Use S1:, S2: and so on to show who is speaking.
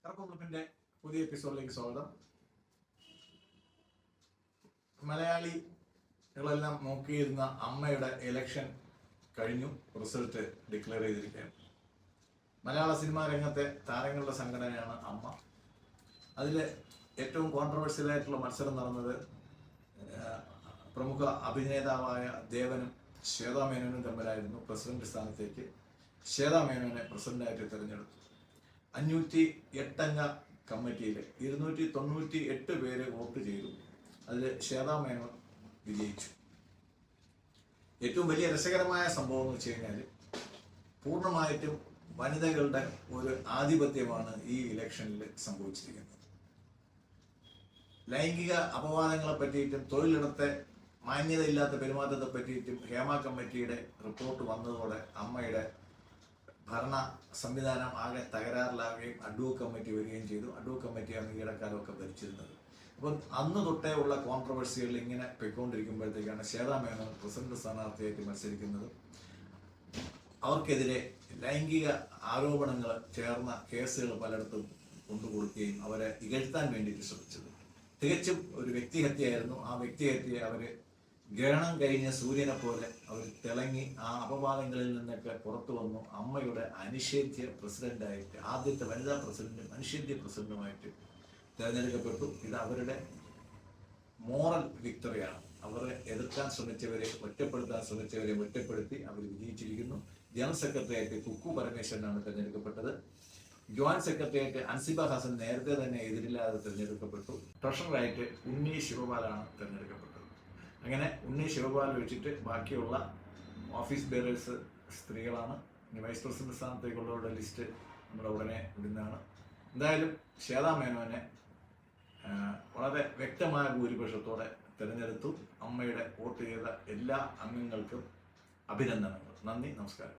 S1: കറക്കുറുപ്പിന്റെ പുതിയ എപ്പിസോഡിലേക്ക് സ്വാഗതം. മലയാളികളെല്ലാം നോക്കിയിരുന്ന അമ്മയുടെ ഇലക്ഷൻ കഴിഞ്ഞു, റിസൾട്ട് ഡിക്ലെയർ ചെയ്തിരിക്കുകയാണ്. മലയാള സിനിമാ രംഗത്തെ താരങ്ങളുടെ സംഘടനയാണ് അമ്മ. അതിൽ ഏറ്റവും കോൺട്രവേഴ്സ്യൽ ആയിട്ടുള്ള മത്സരം നടന്നത് പ്രമുഖ അഭിനേതാവായ ദേവനും ശ്വേതാ മേനോനും തമ്മിലായിരുന്നു. പ്രസിഡന്റ് സ്ഥാനത്തേക്ക് ശ്വേതാ മേനോനെ പ്രസിഡന്റായിട്ട് തിരഞ്ഞെടുത്തു. 508 അംഗ കമ്മിറ്റിയിൽ 298 പേര് വോട്ട് ചെയ്തു. അതിൽ ശ്വേതാ മേനോൻ വിജയിച്ചു. ഏറ്റവും വലിയ രസകരമായ സംഭവം എന്ന് വെച്ച് കഴിഞ്ഞാൽ പൂർണ്ണമായിട്ടും വനിതകളുടെ ഒരു ആധിപത്യമാണ് ഈ ഇലക്ഷനിൽ സംഭവിച്ചിരിക്കുന്നത്. ലൈംഗിക അപവാദങ്ങളെ പറ്റിയിട്ടും തൊഴിലിടത്തെ മാന്യതയില്ലാത്ത പെരുമാറ്റത്തെ പറ്റിയിട്ടും ഹേമ കമ്മിറ്റിയുടെ റിപ്പോർട്ട് വന്നതോടെ അമ്മയുടെ ഭരണ സംവിധാനം ആകെ തകരാറിലാവുകയും അഡ്വോ കമ്മിറ്റി വരികയും ചെയ്തു. അഡ്വോ കമ്മിറ്റിയാണ് ഈയിടക്കാലമൊക്കെ ഭരിച്ചിരുന്നത്. അപ്പം അന്ന് തൊട്ടേ ഉള്ള കോൺട്രവേഴ്സികളിൽ ഇങ്ങനെ പൊയ്ക്കൊണ്ടിരിക്കുമ്പോഴത്തേക്കാണ് ശ്വേതാ മേനോൻ പ്രസിഡന്റ് സ്ഥാനാർത്ഥിയായിട്ട് മത്സരിക്കുന്നത്. അവർക്കെതിരെ ലൈംഗിക ആരോപണങ്ങൾ ചേർന്ന കേസുകൾ പലയിടത്തും കൊണ്ടുകൊടുക്കുകയും അവരെ ഇകഴ്ത്താൻ വേണ്ടിയിട്ട് ശ്രമിച്ചത് തികച്ചും ഒരു വ്യക്തിഹത്യയായിരുന്നു. ആ വ്യക്തിഹത്യയെ അവർ ഗ്രഹണം കഴിഞ്ഞ സൂര്യനെ പോലെ അവർ തിളങ്ങി ആ അപവാദങ്ങളിൽ നിന്നൊക്കെ പുറത്തു വന്നു. അമ്മയുടെ അനിഷേധ്യ പ്രസിഡന്റായിട്ട്, ആദ്യത്തെ വനിതാ പ്രസിഡന്റും അനിഷേധ്യ പ്രസിഡന്റുമായിട്ട് തിരഞ്ഞെടുക്കപ്പെട്ടു. ഇത് അവരുടെ മോറൽ വിക്ടറിയാണ്. അവരെ എതിർക്കാൻ ശ്രമിച്ചവരെ, ഒറ്റപ്പെടുത്താൻ ശ്രമിച്ചവരെ ഒറ്റപ്പെടുത്തി അവർ വിജയിച്ചിരിക്കുന്നു. ജനറൽ സെക്രട്ടറിയായിട്ട് കുക്കു പരമേശ്വരനാണ് തിരഞ്ഞെടുക്കപ്പെട്ടത്. ജോയിന്റ് സെക്രട്ടറിയായിട്ട് അൻസിബ ഹസൻ നേരത്തെ തന്നെ എതിരില്ലാതെ തിരഞ്ഞെടുക്കപ്പെട്ടു. ട്രഷററായിട്ട് ഉണ്ണി ശിവപാലാണ് തിരഞ്ഞെടുക്കപ്പെട്ടത്. അങ്ങനെ ഉണ്ണി ശിവപാൽ വെച്ചിട്ട് ബാക്കിയുള്ള ഓഫീസ് ബെയറേഴ്സ് സ്ത്രീകളാണ്. ഇനി വൈസ് പ്രസിഡന്റ് സ്ഥാനത്തേക്കുള്ളവരുടെ ലിസ്റ്റ് നമ്മുടെ ഉടനെ വിടുന്നതാണ്. എന്തായാലും ശ്വേതാ മേനോനെ വളരെ വ്യക്തമായ ഭൂരിപക്ഷത്തോടെ തിരഞ്ഞെടുത്തു. അമ്മയുടെ വോട്ട് ചെയ്ത എല്ലാ അംഗങ്ങൾക്കും അഭിനന്ദനങ്ങൾ. നന്ദി, നമസ്കാരം.